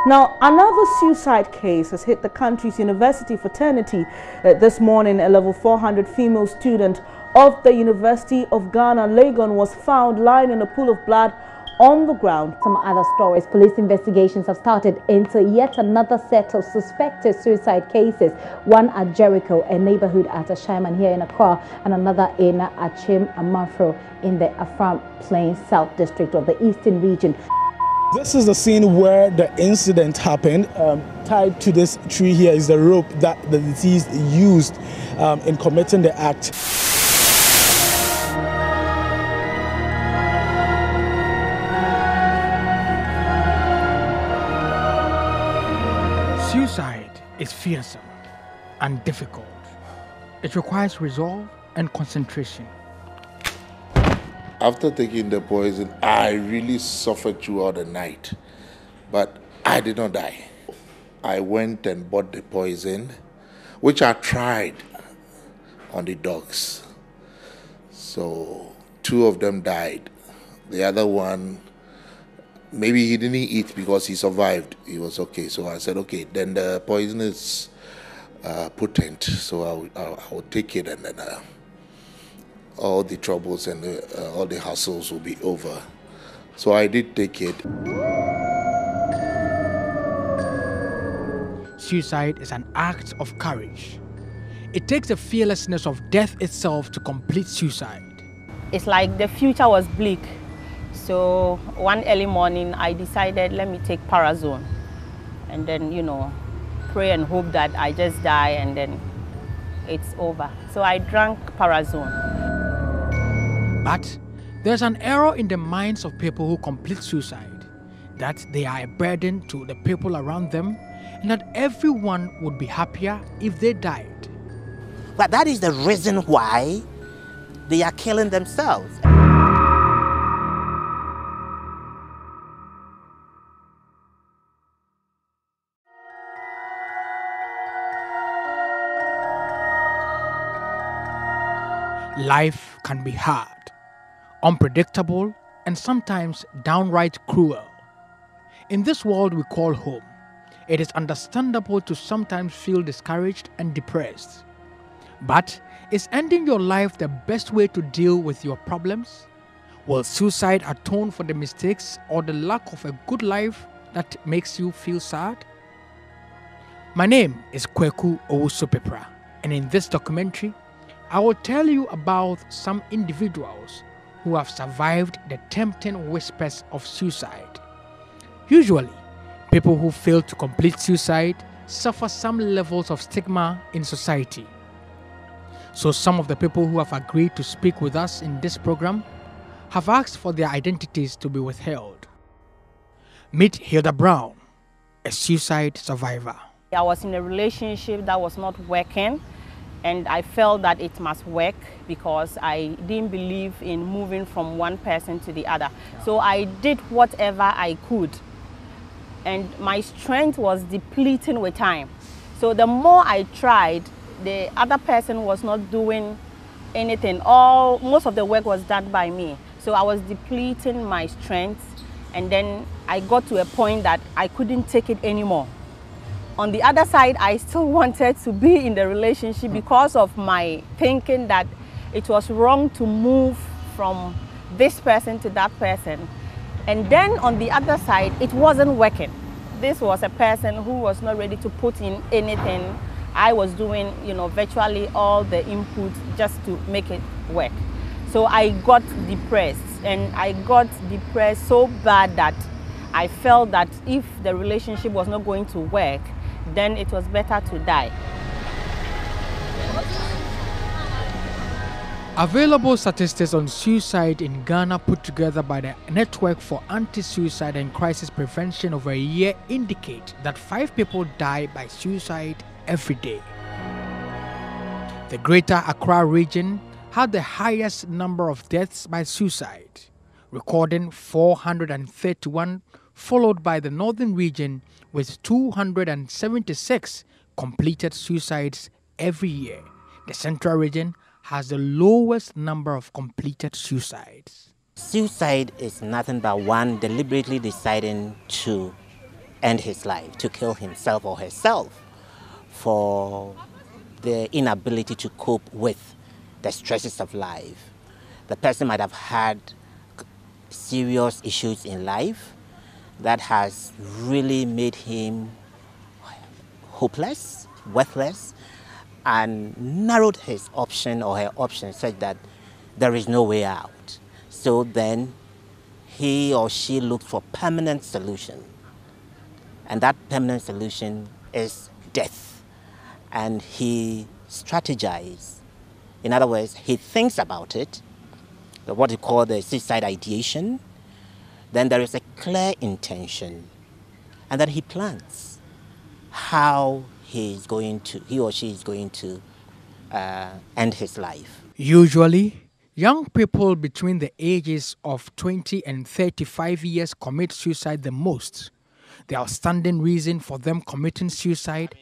Now, another suicide case has hit the country's university fraternity. This morning, a level 400 female student of the University of Ghana, Legon, was found lying in a pool of blood on the ground. Some other stories. Police investigations have started into yet another set of suspected suicide cases. One at Jericho, a neighborhood at Ashaiman here in Accra, and another in Achim Amafro in the Afram Plains South District of the Eastern Region. This is the scene where the incident happened. Tied to this tree here is the rope that the deceased used in committing the act. Suicide is fearsome and difficult. It requires resolve and concentration. After taking the poison, I really suffered throughout the night, but I did not die. I went and bought the poison, which I tried on the dogs. So 2 of them died. The other one, maybe he didn't eat because he survived. He was okay. So I said, okay, then the poison is potent, so I will take it, and then all the troubles and all the hassles will be over. So I did take it. Suicide is an act of courage. It takes the fearlessness of death itself to complete suicide. It's like the future was bleak. So one early morning, I decided, let me take Parazone. And then, pray and hope that I just die and then it's over. So I drank Parazone. But there's an error in the minds of people who complete suicide, that they are a burden to the people around them, and that everyone would be happier if they died. But that is the reason why they are killing themselves. Life can be hard, unpredictable, and sometimes downright cruel. In this world we call home, it is understandable to sometimes feel discouraged and depressed. But is ending your life the best way to deal with your problems? Will suicide atone for the mistakes or the lack of a good life that makes you feel sad? My name is Kweku Owusu-Pepra, and in this documentary, I will tell you about some individuals who have survived the tempting whispers of suicide. Usually, people who fail to complete suicide suffer some levels of stigma in society. So some of the people who have agreed to speak with us in this program have asked for their identities to be withheld. Meet Hilda Brown, a suicide survivor. I was in a relationship that was not working, and I felt that it must work because I didn't believe in moving from one person to the other. So I did whatever I could, and my strength was depleting with time. So the more I tried, the other person was not doing anything. Most of the work was done by me. So I was depleting my strength, and then I got to a point that I couldn't take it anymore. On the other side, I still wanted to be in the relationship because of my thinking that it was wrong to move from this person to that person. And then on the other side, it wasn't working. This was a person who was not ready to put in anything. I was doing, virtually all the input just to make it work. So I got depressed, and I got depressed so bad that I felt that if the relationship was not going to work, then it was better to die. Available statistics on suicide in Ghana put together by the Network for Anti-Suicide and Crisis Prevention over a year indicate that 5 people die by suicide every day. The Greater Accra region had the highest number of deaths by suicide, recording 431, followed by the Northern region with 276 completed suicides every year. The Central region has the lowest number of completed suicides. Suicide is nothing but one deliberately deciding to end his life, to kill himself or herself for the inability to cope with the stresses of life. The person might have had serious issues in life that has really made him hopeless, worthless, and narrowed his option or her option such that there is no way out. So then he or she looked for permanent solution. And that permanent solution is death. And he strategizes. In other words, he thinks about it, what you call the suicide ideation. Then there is a clear intention. And then he plans how he or she is going to end his life. Usually, young people between the ages of 20 and 35 years commit suicide the most. The outstanding reason for them committing suicide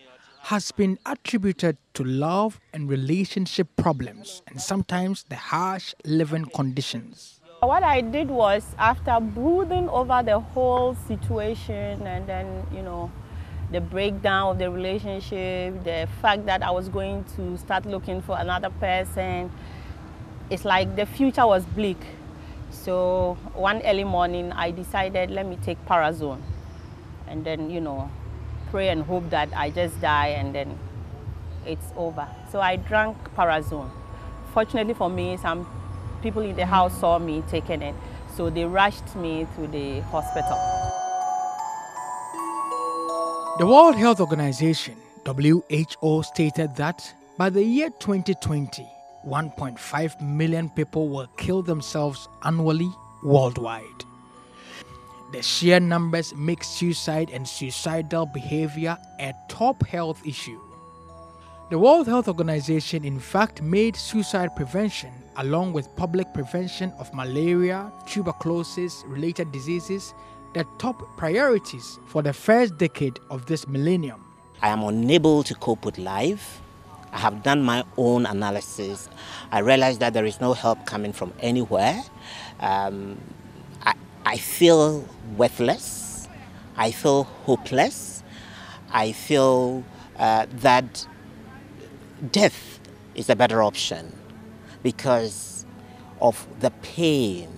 has been attributed to love and relationship problems and sometimes the harsh living conditions. What I did was, after brooding over the whole situation and then, the breakdown of the relationship, the fact that I was going to start looking for another person, it's like the future was bleak. So one early morning, I decided, let me take Parazone and then, pray and hope that I just die and then it's over. So I drank Parazone. Fortunately for me, some people in the house saw me taking it, so they rushed me to the hospital. The World Health Organization, WHO, stated that by the year 2020, 1.5 million people will kill themselves annually worldwide. The sheer numbers make suicide and suicidal behavior a top health issue. The World Health Organization, in fact, made suicide prevention, along with public prevention of malaria, tuberculosis-related diseases, the top priorities for the first decade of this millennium. I am unable to cope with life. I have done my own analysis. I realized that there is no help coming from anywhere. I feel worthless. I feel hopeless. I feel that death is a better option because of the pain,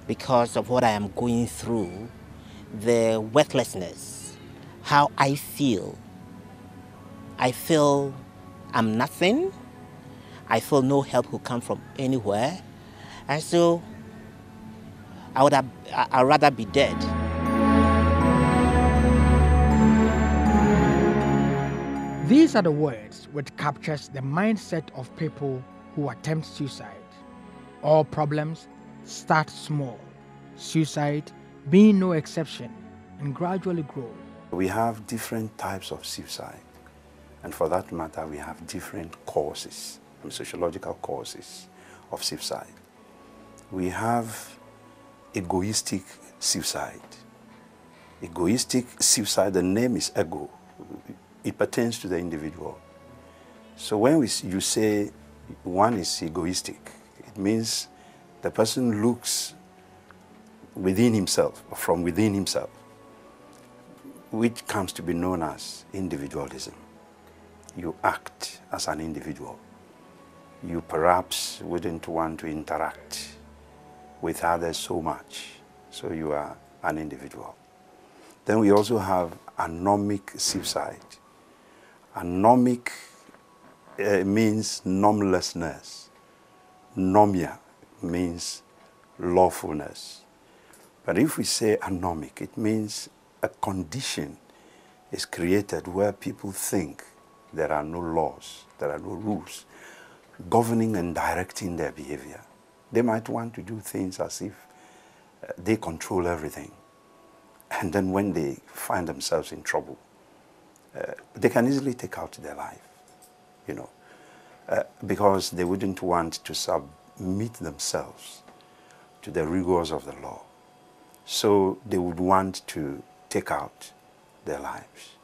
because of what I am going through, the worthlessness, how I feel. I feel I'm nothing. I feel no help will come from anywhere. And so I'd rather be dead. These are the words which captures the mindset of people who attempt suicide. All problems start small, suicide being no exception, and gradually grow. We have different types of suicide, and for that matter, we have different causes, sociological causes of suicide. We have egoistic suicide. Egoistic suicide, the name is ego. It pertains to the individual. So when you say one is egoistic, it means the person looks within himself, or from within himself, which comes to be known as individualism. You act as an individual. You perhaps wouldn't want to interact with others so much, so you are an individual. Then we also have anomic suicide. Anomic means normlessness. Nomia means lawfulness. But if we say anomic, it means a condition is created where people think there are no laws, there are no rules governing and directing their behavior. They might want to do things as if they control everything. And then when they find themselves in trouble, they can easily take out their life, because they wouldn't want to submit themselves to the rigors of the law. So they would want to take out their lives.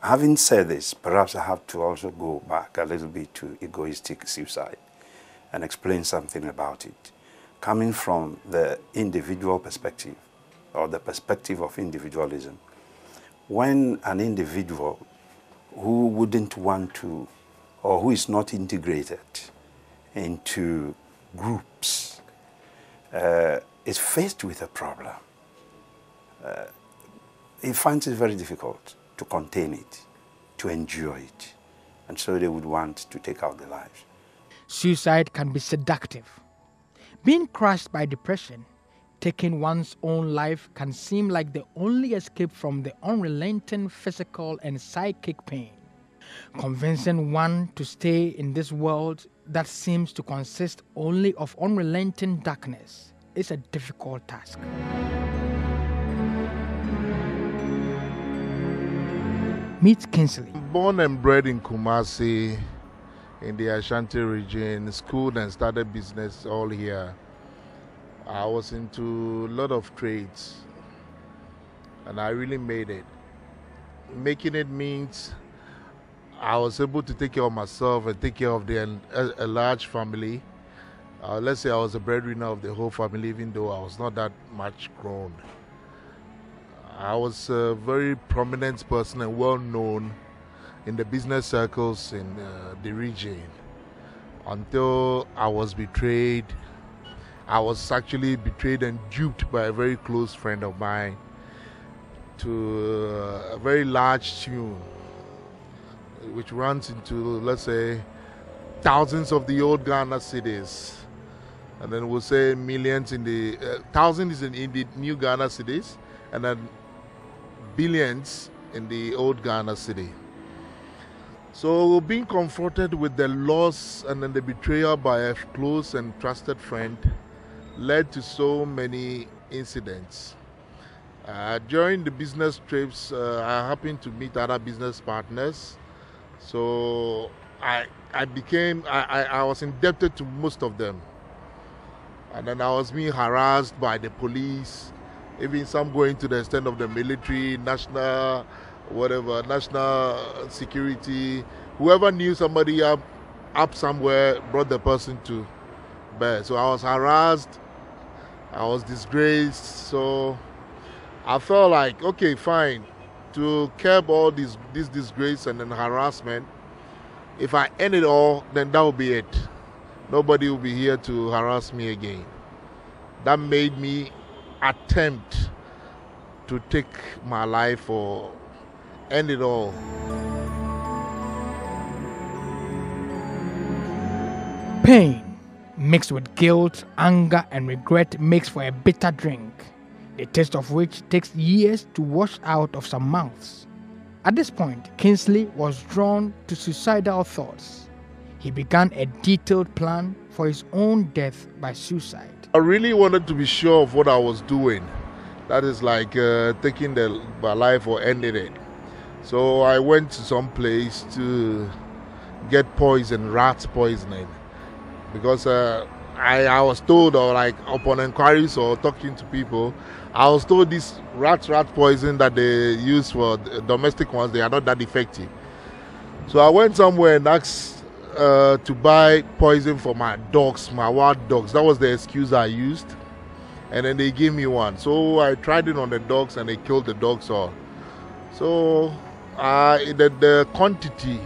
Having said this, perhaps I have to also go back a little bit to egoistic suicide and explain something about it. Coming from the individual perspective or the perspective of individualism, when an individual who wouldn't want to, or who is not integrated into groups, is faced with a problem, he finds it very difficult to contain it, to endure it, and so they would want to take out their lives. Suicide can be seductive. Being crushed by depression, taking one's own life can seem like the only escape from the unrelenting physical and psychic pain. Convincing one to stay in this world that seems to consist only of unrelenting darkness is a difficult task. Meet Kingsley. Born and bred in Kumasi, in the Ashanti region, schooled and started business all here. I was into a lot of trades, and I really made it. Making it means I was able to take care of myself and take care of a large family. Let's say I was a breadwinner of the whole family, even though I was not that much grown. I was a very prominent person and well known in the business circles in the region until I was betrayed. I was actually betrayed and duped by a very close friend of mine to a very large tune, which runs into, let's say, thousands of the old Ghana cities. And then we'll say millions in the, thousands in the new Ghana cities, and then billions in the old Ghana city. So being confronted with the loss and then the betrayal by a close and trusted friend led to so many incidents. During the business trips, I happened to meet other business partners. So I was indebted to most of them. And then I was being harassed by the police, even some going to the extent of the military, national security. Whoever knew somebody up somewhere brought the person to bear. So I was harassed, I was disgraced. So I felt like, okay, fine, to curb all this disgrace and then harassment, if I end it all, then that will be it. Nobody will be here to harass me again. That made me attempt to take my life or end it all. Pain mixed with guilt, anger, and regret makes for a bitter drink, the taste of which takes years to wash out of some mouths. At this point, Kingsley was drawn to suicidal thoughts. He began a detailed plan for his own death by suicide. I really wanted to be sure of what I was doing. That is like taking my life or ending it. So I went to some place to get rat poisoning. Because I was told, or like upon inquiries or talking to people, I was told this rat poison that they use for domestic ones, they are not that effective. So I went somewhere and asked to buy poison for my dogs, my wild dogs. That was the excuse I used. And then they gave me one. So I tried it on the dogs and they killed the dogs all. So the quantity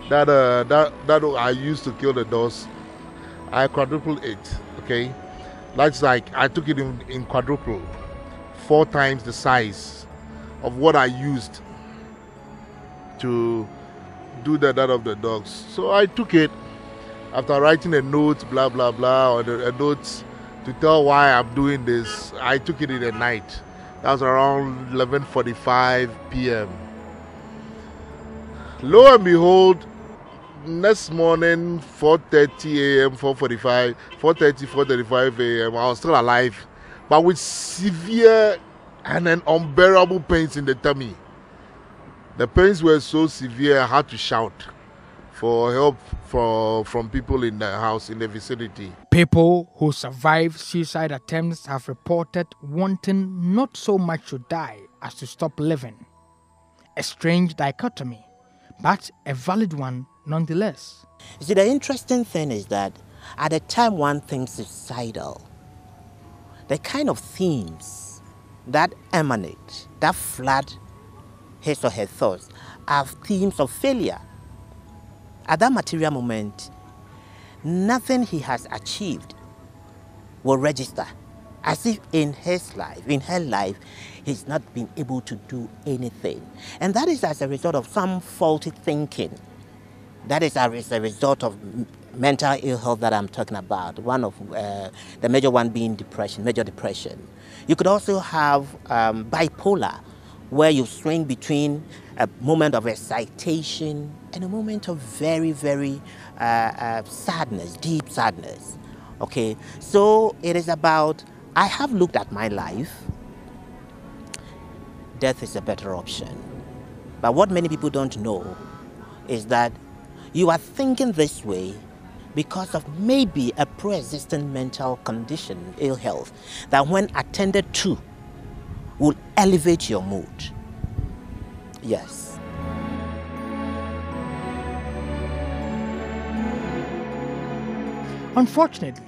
that I used to kill the dogs, I quadrupled it, okay? That's like, I took it in quadruple, 4 times the size of what I used to do that of the dogs. So I took it after writing a note, blah, blah, blah, or a note to tell why I'm doing this. I took it in the night. That was around 11:45 p.m. Lo and behold, next morning, 4:30 a.m., 4:35 a.m., I was still alive, but with severe and then unbearable pains in the tummy. The pains were so severe, I had to shout for help from people in the house, in the vicinity. People who survive suicide attempts have reported wanting not so much to die as to stop living. A strange dichotomy, but a valid one nonetheless. You see, the interesting thing is that at the time one thinks suicidal, the kind of themes that emanate, that flood his or her thoughts are themes of failure. At that material moment, nothing he has achieved will register, as if in his life, in her life, he's not been able to do anything. And that is as a result of some faulty thinking. That is as a result of mental ill health that I'm talking about. One of the major one being depression, major depression. You could also have bipolar, where you swing between a moment of excitation and a moment of very, very sadness, deep sadness. Okay, so it is about, I have looked at my life. Death is a better option. But what many people don't know is that you are thinking this way because of maybe a pre-existing mental condition, ill health, that when attended to will elevate your mood. Yes. Unfortunately,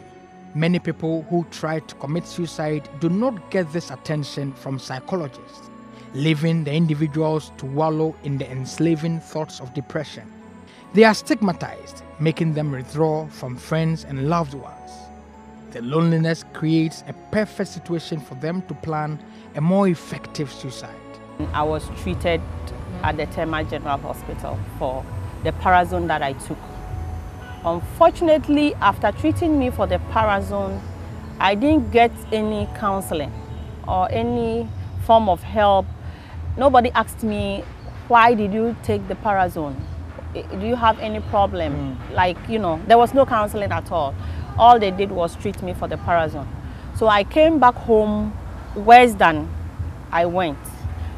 many people who try to commit suicide do not get this attention from psychologists, leaving the individuals to wallow in the enslaving thoughts of depression. They are stigmatized, making them withdraw from friends and loved ones. The loneliness creates a perfect situation for them to plan a more effective suicide. I was treated at the Tema General Hospital for the Parazone that I took. Unfortunately, after treating me for the Parazone, I didn't get any counseling or any form of help. Nobody asked me, why did you take the Parazone? Do you have any problem? Like, you know, there was no counseling at all. All they did was treat me for the Parazone. So I came back home worse than I went,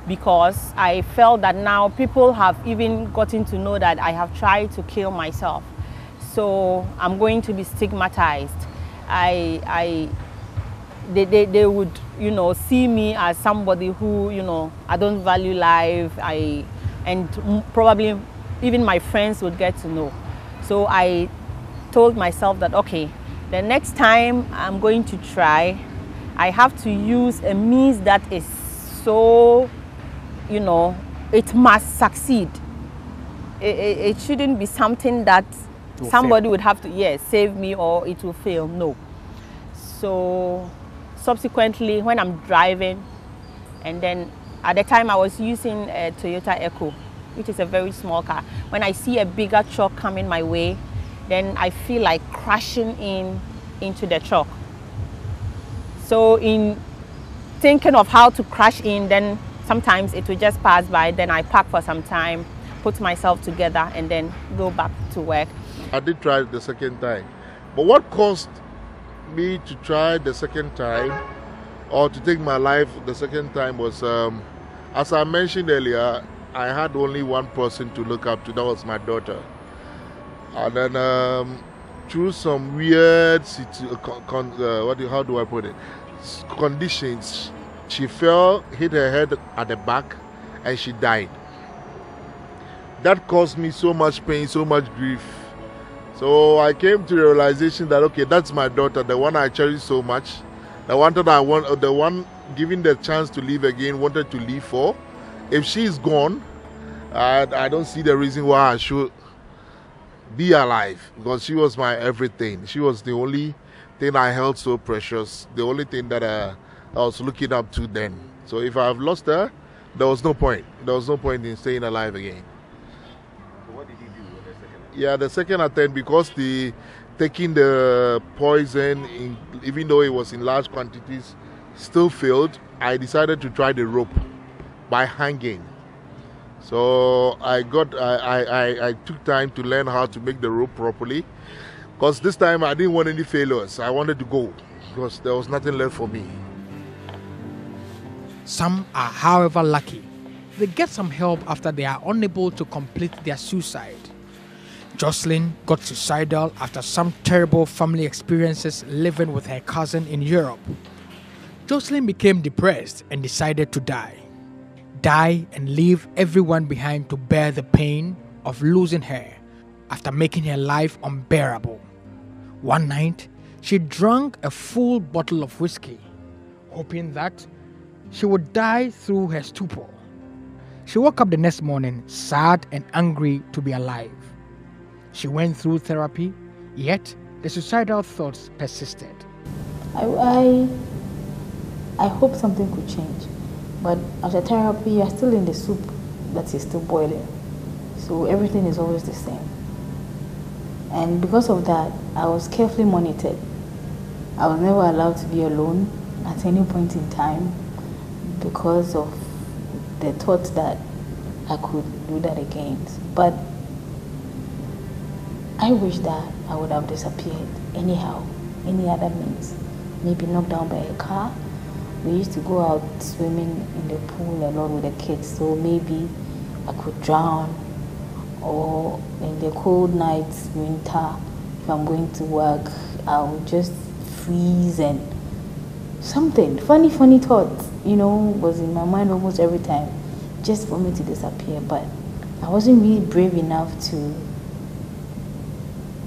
because I felt that now people have even gotten to know that I have tried to kill myself. So I'm going to be stigmatized. They would, you know, see me as somebody who, you know, I don't value life. And probably even my friends would get to know. So I told myself that, okay, the next time I'm going to try, I have to use a means that is so, you know, it must succeed. It shouldn't be something that somebody would have to, yes, save me or it will fail. No. So subsequently, when I'm driving, and then at the time I was using a Toyota Echo, which is a very small car. When I see a bigger truck coming my way, then I feel like crashing into the truck. So in thinking of how to crash in, then sometimes it will just pass by, then I park for some time, put myself together, and then go back to work. I did try it the second time. But what caused me to try the second time, or to take my life the second time, was, as I mentioned earlier, I had only one person to look up to, that was my daughter. And then through some weird how do I put it? Conditions, she fell, hit her head at the back, and she died. That caused me so much pain, so much grief. So I came to the realization that, okay, that's my daughter, the one I cherish so much, the one given the chance to live again, wanted to live for. If she's gone, I don't see the reason why I should be alive, because she was my everything. She was the only thing I held so precious, the only thing that I was looking up to then. So if I've lost her, there was no point. There was no point in staying alive again. So what did you do with the second? Yeah, the second attempt, because taking the poison, even though it was in large quantities, still failed, I decided to try the rope by hanging. So I took time to learn how to make the rope properly, because this time I didn't want any failures. I wanted to go because there was nothing left for me. Some are, however, lucky. They get some help after they are unable to complete their suicide. Jocelyn got suicidal after some terrible family experiences living with her cousin in Europe. Jocelyn became depressed and decided to die and leave everyone behind to bear the pain of losing her after making her life unbearable. One night, she drank a full bottle of whiskey, hoping that she would die through her stupor. She woke up the next morning sad and angry to be alive. She went through therapy, yet the suicidal thoughts persisted. I hope something could change, but after therapy, you're still in the soup that is still boiling. So everything is always the same. And because of that, I was carefully monitored. I was never allowed to be alone at any point in time because of the thought that I could do that again. But I wish that I would have disappeared anyhow, any other means. Maybe knocked down by a car. We used to go out swimming in the pool a lot with the kids, so maybe I could drown. Or in the cold nights, winter, if I'm going to work, I would just freeze, and something funny thoughts, was in my mind almost every time, just for me to disappear. But I wasn't really brave enough to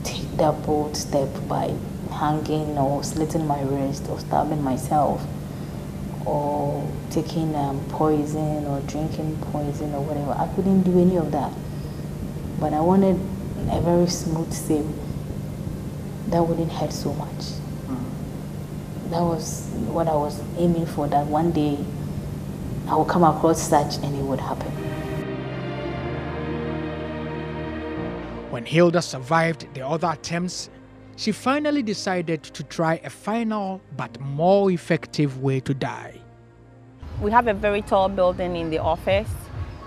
take that bold step by hanging or slitting my wrist or stabbing myself or taking poison or drinking poison or whatever. I couldn't do any of that. But I wanted a very smooth save that wouldn't hurt so much. That was what I was aiming for, that one day I would come across such and it would happen. When Hilda survived the other attempts, she finally decided to try a final but more effective way to die. We have a very tall building in the office,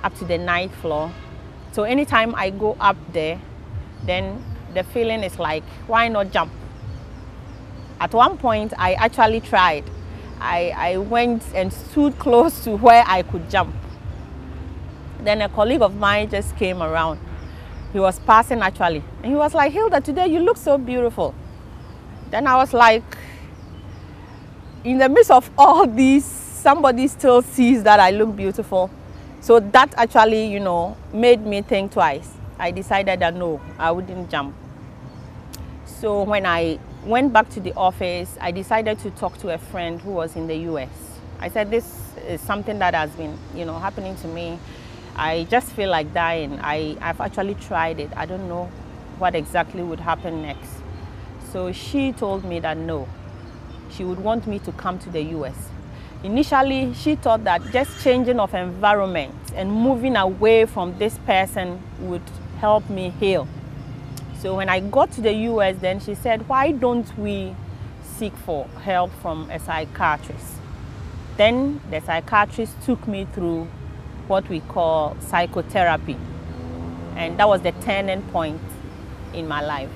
up to the 9th floor. So anytime I go up there, then the feeling is like, why not jump? At one point, I actually tried. I went and stood close to where I could jump. Then a colleague of mine just came around. He was passing actually. And he was like, Hilda, today you look so beautiful. Then I was like, in the midst of all this, somebody still sees that I look beautiful. So that actually, made me think twice. I decided that no, I wouldn't jump. So when I went back to the office, I decided to talk to a friend who was in the US. I said, this is something that has been, happening to me. I just feel like dying. I've actually tried it. I don't know what exactly would happen next. So she told me that no, she would want me to come to the US. Initially, she thought that just changing of environment and moving away from this person would help me heal. So when I got to the US, then she said, why don't we seek for help from a psychiatrist? Then the psychiatrist took me through what we call psychotherapy. And that was the turning point in my life.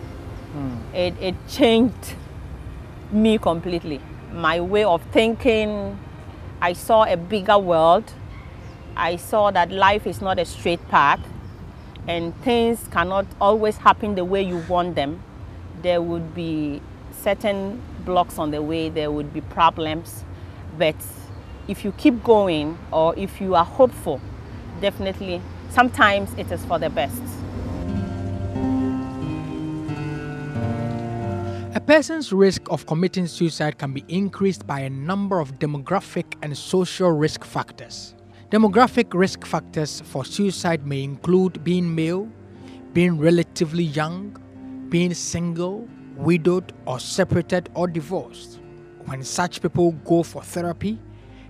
It changed me completely. My way of thinking, I saw a bigger world. I saw that life is not a straight path and things cannot always happen the way you want them. There would be certain blocks on the way, there would be problems, but if you keep going or if you are hopeful, definitely, sometimes it is for the best. A person's risk of committing suicide can be increased by a number of demographic and social risk factors. Demographic risk factors for suicide may include being male, being relatively young, being single, widowed or separated or divorced. When such people go for therapy,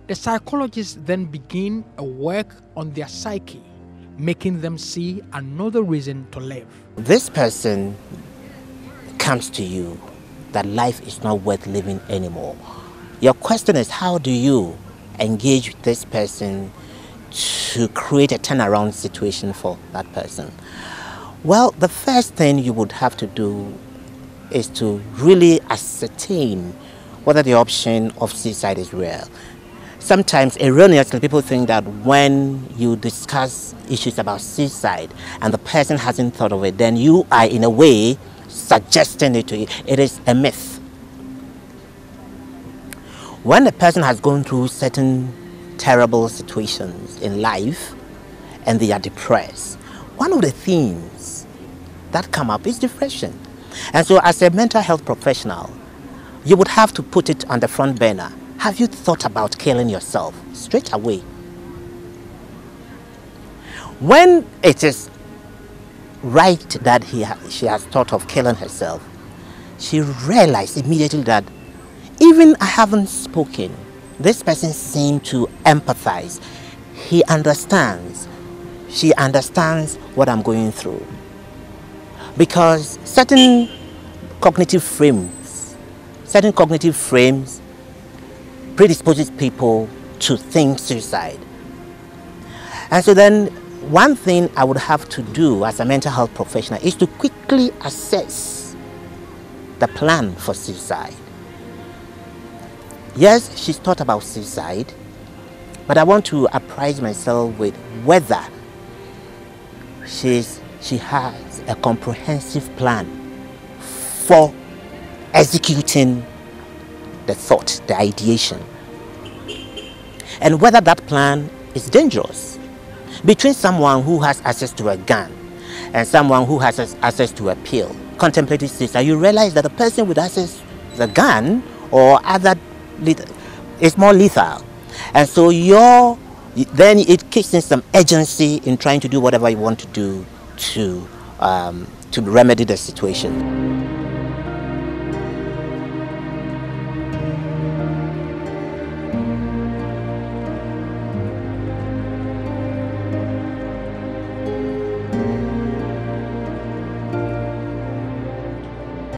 the psychologists then begin a work on their psyche, making them see another reason to live. This person comes to you that life is not worth living anymore. Your question is, how do you engage with this person to create a turnaround situation for that person? Well, the first thing you would have to do is to really ascertain whether the option of suicide is real. Sometimes erroneously people think that when you discuss issues about suicide and the person hasn't thought of it, then you are in a way suggesting it to you. It is a myth. When a person has gone through certain terrible situations in life and they are depressed, one of the themes that come up is depression. And so as a mental health professional, you would have to put it on the front burner. have you thought about killing yourself? Straight away. When it is right that she has thought of killing herself, she realized immediately that even I haven't spoken, this person seemed to empathize. He understands. She understands what I'm going through. Because certain cognitive frames predisposes people to think suicide. And so then one thing I would have to do as a mental health professional is to quickly assess the plan for suicide. Yes, she's thought about suicide, but I want to apprise myself with whether she has a comprehensive plan for executing the thought, the ideation, and whether that plan is dangerous. Between someone who has access to a gun and someone who has access to a pill, contemplating suicide, you realize that the person with access to the gun or other is more lethal. And so then it kicks in some urgency in trying to do whatever you want to do to remedy the situation.